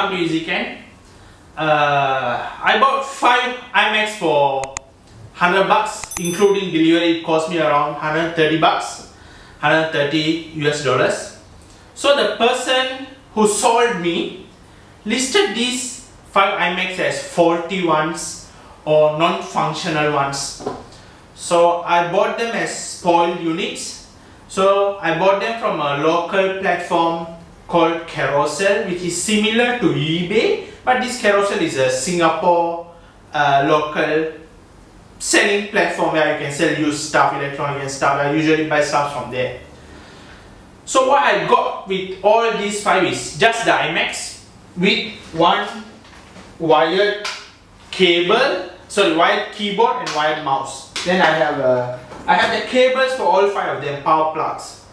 welcome to EzzyCann. I bought 5 iMacs for $100, including delivery. It cost me around $130, $130 US. So the person who sold me listed these 5 iMacs as faulty ones or non-functional ones. So I bought them as spoiled units. So I bought them from a local platform called Carousel, which is similar to eBay, but this Carousel is a Singapore local selling platform where you can sell used stuff, electronic and stuff. I usually buy stuff from there. So what I got with all these 5 is just the iMacs with one wired cable, wired keyboard and wired mouse. Then I have the cables for all 5 of them, power plugs.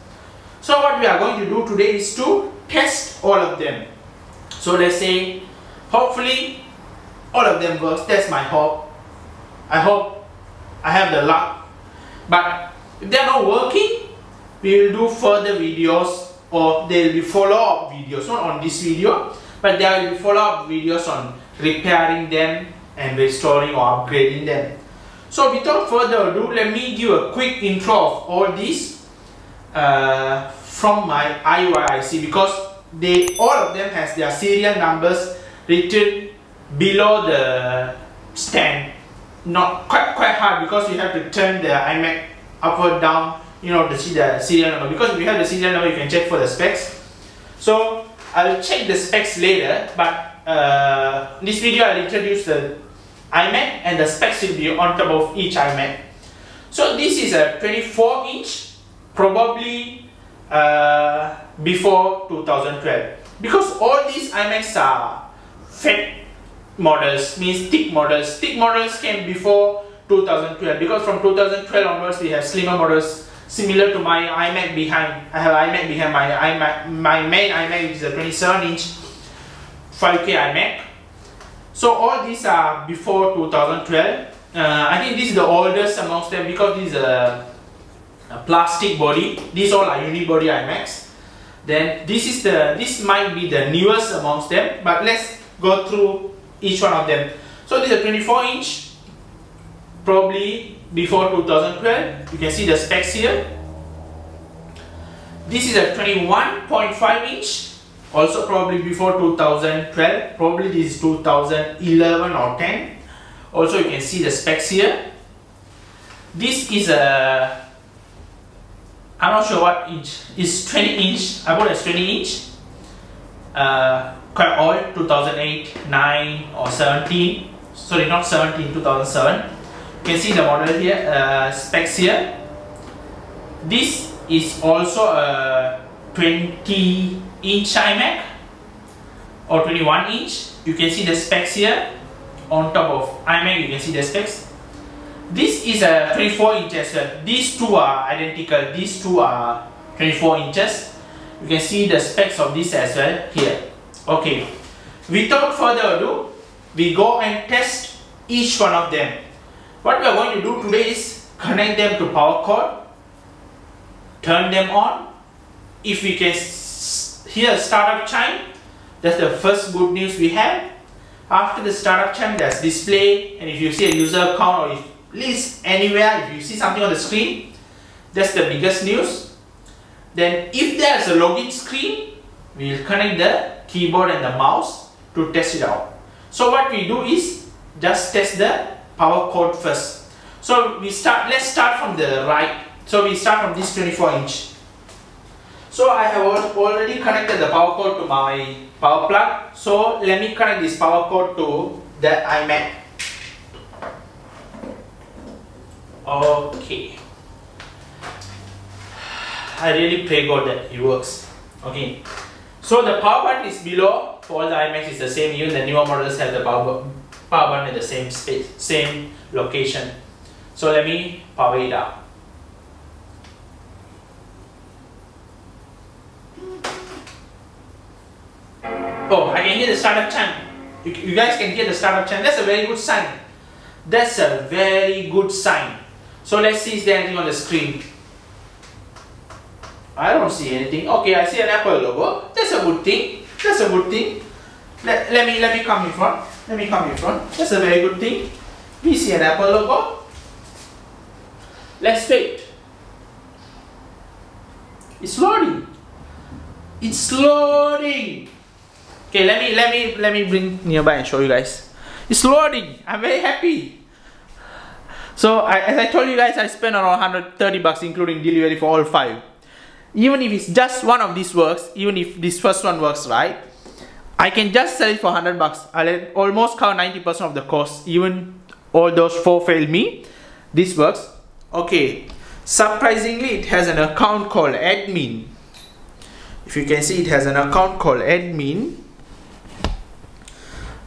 So what we are going to do today is to test all of them. So let's say, hopefully all of them works. That's my hope. I hope I have the luck. But if they are not working, we will do further videos, or there will be follow-up videos, not on this video, but there will be follow-up videos on repairing them and restoring or upgrading them. So without further ado, let me give a quick intro of all these from my IYIC, because all of them has their serial numbers written below the stand. Not quite hard, because you have to turn the iMac upward down, to see the serial number. Because if you have the serial number, you can check for the specs. So I'll check the specs later, but in this video I'll introduce the iMac and the specs will be on top of each iMac. So this is a 24-inch, probably before 2012, because all these iMacs are fat models, means thick models. Thick models came before 2012, because from 2012 onwards we have slimmer models similar to my iMac behind. I have iMac behind my iMac, my main iMac, which is a 27-inch 5K iMac. So all these are before 2012. I think this is the oldest amongst them, because this is a plastic body. These all are unibody iMacs. Then this might be the newest amongst them, but let's go through each one of them. So this is a 24-inch, probably before 2012. You can see the specs here. This is a 21.5-inch, also probably before 2012. Probably this is 2011 or 10. Also you can see the specs here. This is a, I'm not sure what inch, it's 20-inch. I bought it as 20-inch. Quite old, 2008, 9 or 17. Sorry, not 17, 2007. You can see the model here, specs here. This is also a 20-inch iMac or 21-inch. You can see the specs here. On top of iMac, you can see the specs. This is a 24-inch as well. These two are identical. These two are 24 inches. You can see the specs of this as well here. Okay. Without further ado, we go and test each one of them. What we are going to do today is connect them to power cord, turn them on. If we can hear startup chime, that's the first good news we have. After the startup chime, there's display, and if you see a user account, or if list anywhere, if you see something on the screen, that's the biggest news. Then if there's a login screen, we will connect the keyboard and the mouse to test it out. So what we do is just test the power cord first. So let's start from the right. So we start from this 24-inch. So I have already connected the power cord to my power plug. So let me connect this power cord to the iMac. Okay. I really pray God that it works. Okay. So the power button is below. For all the iMacs is the same. Even the newer models have the power button at the same space, same location. So let me power it up. Oh, I can hear the startup chime. You guys can hear the startup chime. That's a very good sign. That's a very good sign. So let's see, is there anything on the screen? I don't see anything. Okay, I see an Apple logo. That's a good thing. That's a good thing. let me come in front. Let me come in front. That's a very good thing. We see an Apple logo. Let's wait. It's loading. It's loading. Okay, let me bring nearby and show you guys. It's loading. I'm very happy. So as I told you guys, I spent around 130 bucks including delivery for all 5. Even if it's just one of these works, even if this first one works right, I can just sell it for 100 bucks. I'll almost cover 90% of the cost. Even all those 4 failed me. This works. Okay. Surprisingly, it has an account called admin. If you can see, it has an account called admin.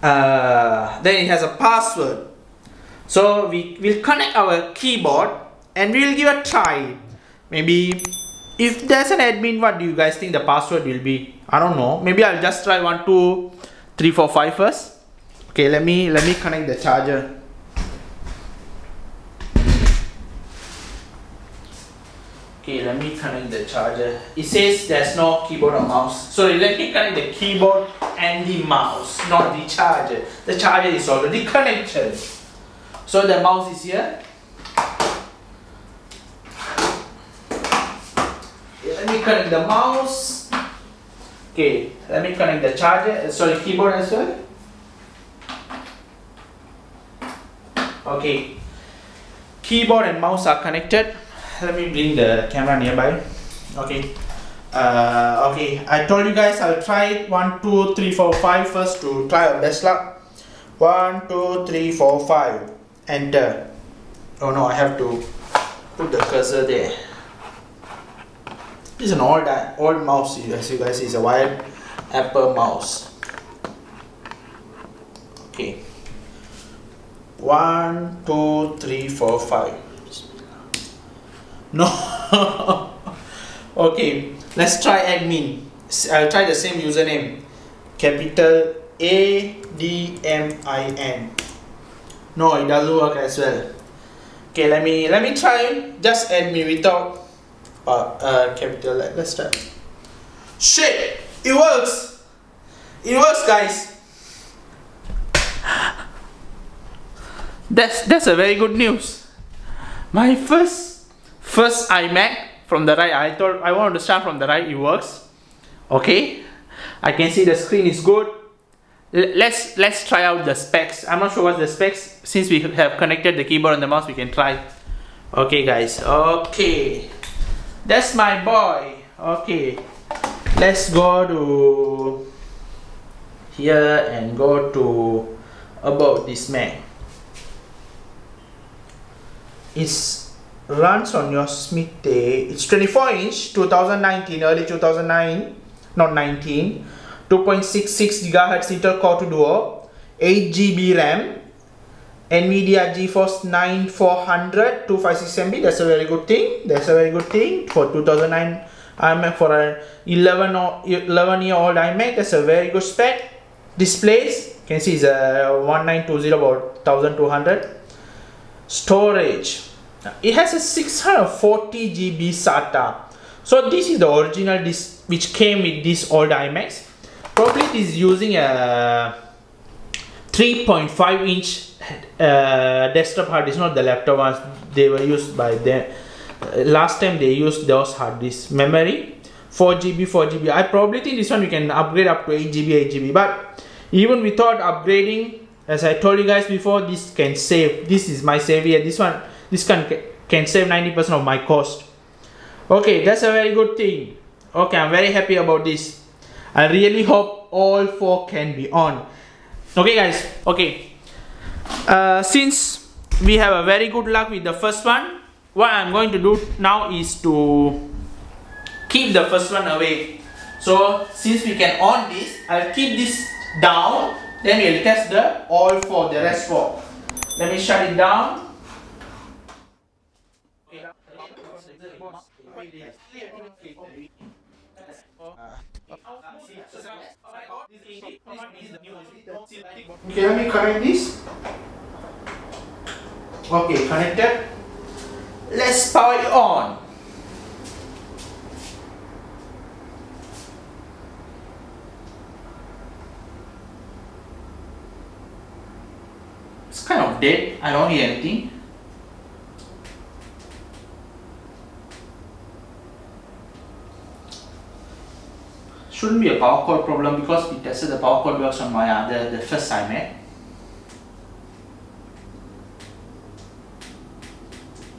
Then it has a password. So we will connect our keyboard and we will give a try. Maybe if there's an admin, what do you guys think the password will be? I don't know. Maybe I'll just try 1 2 3 4 5 first. Okay, let me connect the charger. Okay, let me connect the charger. It says there's no keyboard or mouse. Sorry, let me connect the keyboard and the mouse, not the charger. The charger is already connected. So the mouse is here. Okay, let me connect the mouse. Okay, let me connect the charger. Sorry, keyboard as well. Okay, keyboard and mouse are connected. Let me bring the camera nearby. Okay. Okay, I told you guys I'll try 1 2 3 4 5 first to try our best luck. 1 2 3 4 5. Enter. Oh no, I have to put the cursor there. This is an old mouse, as you guys see. It's a wired Apple mouse. Okay. 1 2 3 4 5. No. Okay, let's try admin. I'll try the same username. Capital ADMIN. No, it doesn't work as well. Okay, let me try just admin without capital. Let's try. Shit! It works! It works, guys! That's a very good news. My first iMac from the right. I wanted to start from the right. It works. Okay, I can see the screen is good. Let's try out the specs. I'm not sure what the specs. Since we have connected the keyboard and the mouse, we can try. Okay, guys. Okay, that's my boy. Okay, let's go to here and go to about this Mac. It's runs on your Smith. It's 24-inch, 2019, early 2009, not 19. 2.66 GHz Intel Core 2 Duo, 8 GB RAM, NVIDIA GeForce 9400, 256 MB. That's a very good thing. That's a very good thing for 2009 iMac, for an 11-year-old iMac. That's a very good spec. Displays, you can see it's a 1920 about 1200. Storage, it has a 640 GB SATA. So this is the original disk which came with this old iMacs. Probably it is using a 3.5-inch desktop hard disk, not the laptop ones. They were used by them. Last time they used those hard disks. Memory 4 GB. I probably think this one we can upgrade up to 8 GB. But even without upgrading, as I told you guys before, this can save. This is my savior. This can save 90% of my cost. Okay, that's a very good thing. Okay, I'm very happy about this. I really hope all 4 can be on. Okay, guys. Okay. Since we have a very good luck with the first one, what I'm going to do now is to keep the first one away. So since we can on this, I'll keep this down. Then we'll test the all 4, the rest 4. Let me shut it down. Okay, let me connect this. Okay, connected. Let's power it on. of dead. I don't hear anything. Shouldn't be a power cord problem because we tested the power cord works on my the first iMac.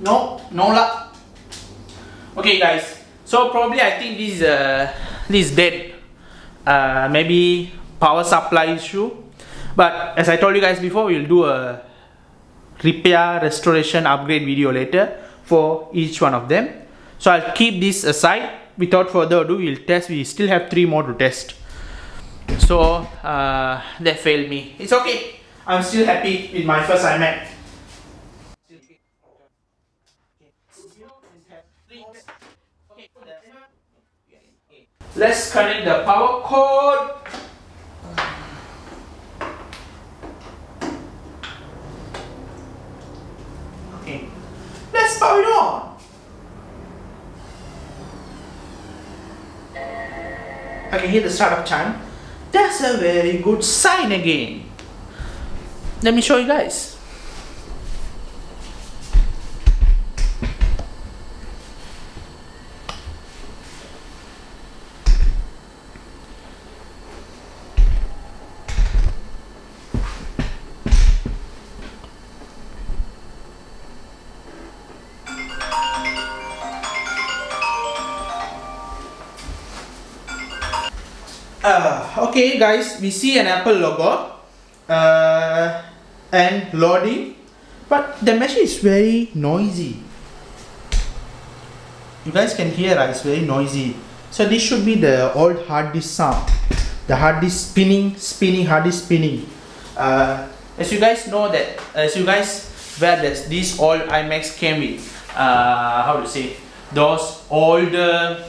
No luck. Okay guys, so probably I think this is dead. Maybe power supply issue. But as I told you guys before, we'll do a repair, restoration, upgrade video later for each one of them. So I'll keep this aside. Without further ado, we'll test. We still have 3 more to test. So that failed me. It's okay. I'm still happy with my first iMac. Let's connect the power cord. Okay. Let's power it on. I can hear the startup chime. That's a very good sign again. Let me show you guys. Okay guys, we see an Apple logo and loading, but the machine is very noisy. You guys can hear it's very noisy. So this should be the old hard disk sound. The hard disk spinning, hard disk spinning. As you guys know that, where these old iMacs came with, how to say, those older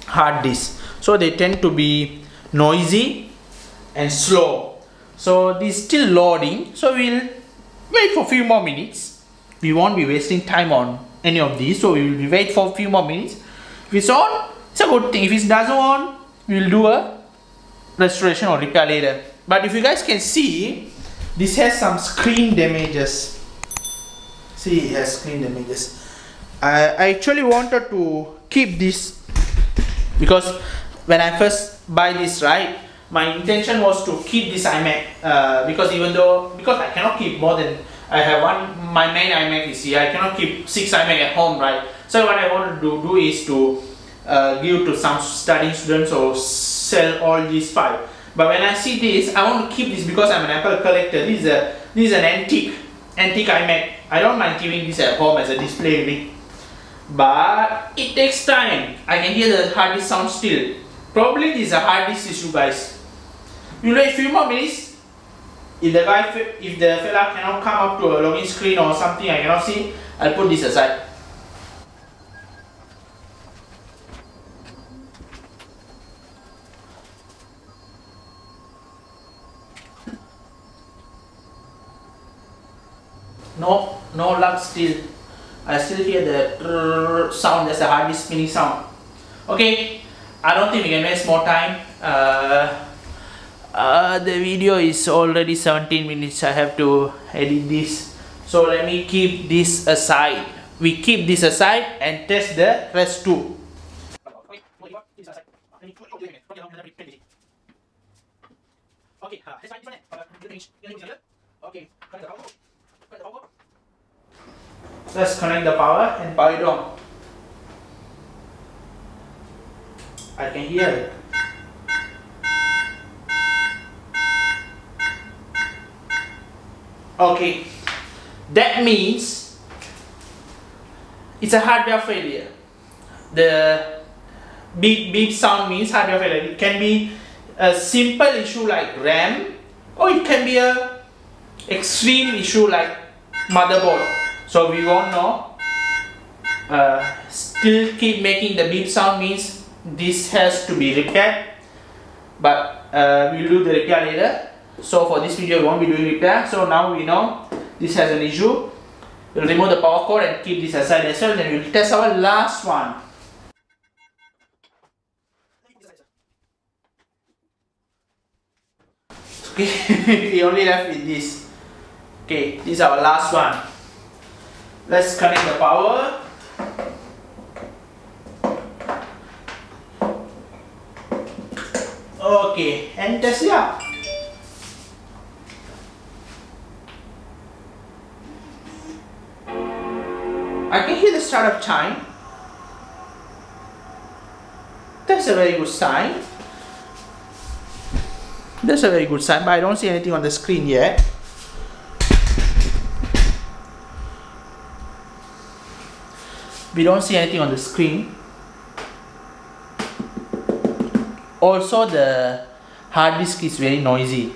hard disks. So they tend to be noisy and slow. So this is still loading. So we'll wait for a few more minutes. We won't be wasting time on any of these. So we will wait for a few more minutes. If it's on, it's a good thing. If it doesn't on, we'll do a restoration or repair later. But if you guys can see, this has some screen damages. See, it has screen damages. I actually wanted to keep this because when I first buy this, right, my intention was to keep this iMac because I cannot keep more than, I have my main iMac is here. I cannot keep 6 iMac at home, right? So what I want to do is to give to some studying students or sell all these 5. But when I see this, I want to keep this because I'm an Apple collector. This is an antique iMac. I don't mind keeping this at home as a display rig, but it takes time. I can hear the hard disk sound still. Probably this is a hard disk issue, guys. We'll wait a few more minutes. If the fella cannot come up to a login screen or something I cannot see, I'll put this aside. No luck still. I still hear the sound. There's a hard disk spinning sound. Okay, I don't think we can waste more time. The video is already 17 minutes. I have to edit this. So let me keep this aside. We keep this aside and test the rest too. Let's connect the power and power it on. I can hear it. Okay, that means it's a hardware failure. The beep sound means hardware failure. It can be a simple issue like RAM, or it can be a extreme issue like motherboard. So we won't know. Still keep making the beep sound means this has to be repaired, but we'll do the repair later. So for this video we won't be doing repair. So now we know this has an issue. We'll remove the power cord and keep this aside as well. Then we'll test our last one. Okay, we only left with this. Okay, this is our last one. Let's connect the power. Okay, and test it out. I can hear the startup chime. That's a very good sign. That's a very good sign, but I don't see anything on the screen yet. We don't see anything on the screen. Also, the hard disk is very noisy.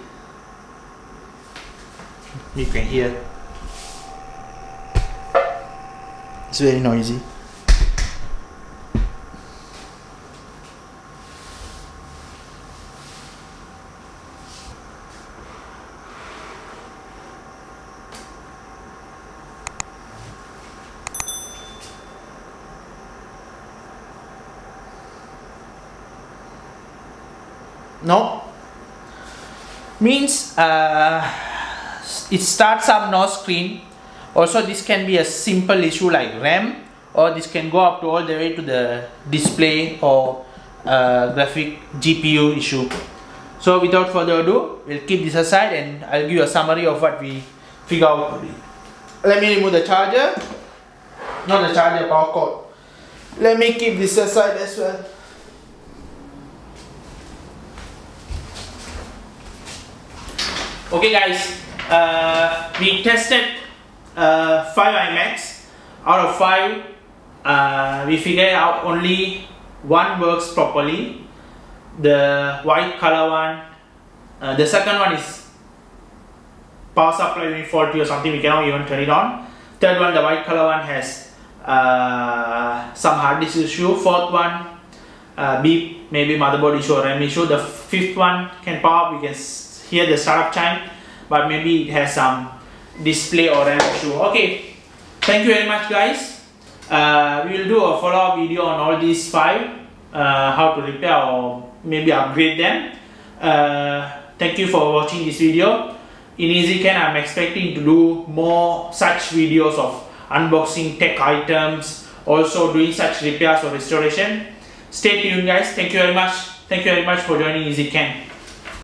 You can hear. It's very noisy. No, means it starts up no screen. Also, this can be a simple issue like RAM, or this can go up to all the way to the display or graphic GPU issue. So without further ado, we'll keep this aside and I'll give you a summary of what we figure out. Let me remove the charger, not the charger, power cord. Let me keep this aside as well. Okay guys, we tested 5 iMacs. Out of 5, we figured out only one works properly. The white color one. The second one is power supply being faulty or something, we cannot even turn it on. Third one, the white color one, has some hard disk issue. Fourth one, beep, maybe motherboard issue or RAM issue. The fifth one can power up, we can hear the startup chime, but maybe it has some display or RAM issue. Okay, thank you very much guys. We will do a follow-up video on all these 5, how to repair or maybe upgrade them. Thank you for watching this video. In EzzyCann, I'm expecting to do more such videos of unboxing tech items, also doing such repairs or restoration. Stay tuned guys. Thank you very much. Thank you very much for joining EzzyCann.